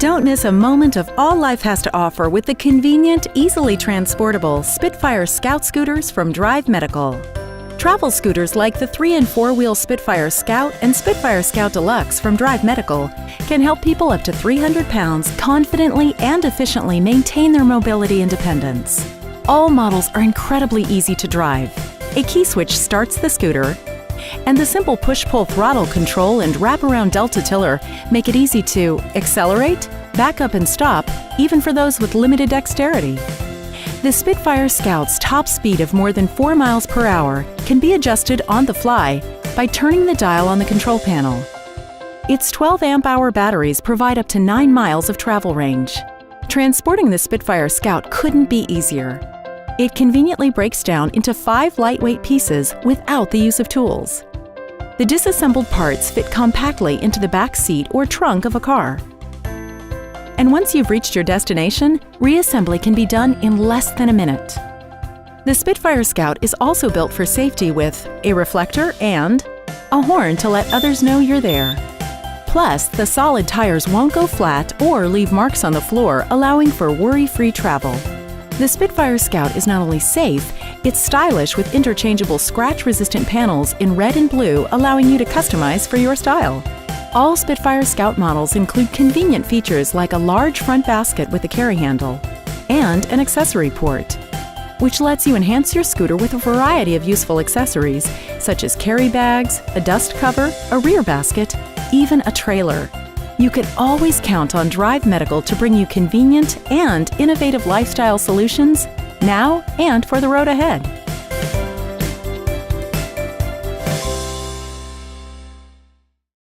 Don't miss a moment of all life has to offer with the convenient, easily transportable Spitfire Scout Scooters from Drive Medical. Travel scooters like the 3- and 4-wheel Spitfire Scout and Spitfire Scout Deluxe from Drive Medical can help people up to 300 pounds confidently and efficiently maintain their mobility independence. All models are incredibly easy to drive. A key switch starts the scooter, and the simple push-pull throttle control and wrap-around delta tiller make it easy to accelerate, back up and stop, even for those with limited dexterity. The Spitfire Scout's top speed of more than 4 miles per hour can be adjusted on the fly by turning the dial on the control panel. Its 12 amp-hour batteries provide up to 9 miles of travel range. Transporting the Spitfire Scout couldn't be easier. It conveniently breaks down into 5 lightweight pieces without the use of tools. The disassembled parts fit compactly into the back seat or trunk of a car. And once you've reached your destination, reassembly can be done in less than a minute. The Spitfire Scout is also built for safety with a reflector and a horn to let others know you're there. Plus, the solid tires won't go flat or leave marks on the floor, allowing for worry-free travel. The Spitfire Scout is not only safe, it's stylish with interchangeable scratch-resistant panels in red and blue, allowing you to customize for your style. All Spitfire Scout models include convenient features like a large front basket with a carry handle and an accessory port, which lets you enhance your scooter with a variety of useful accessories such as carry bags, a dust cover, a rear basket, even a trailer. You can always count on Drive Medical to bring you convenient and innovative lifestyle solutions now and for the road ahead.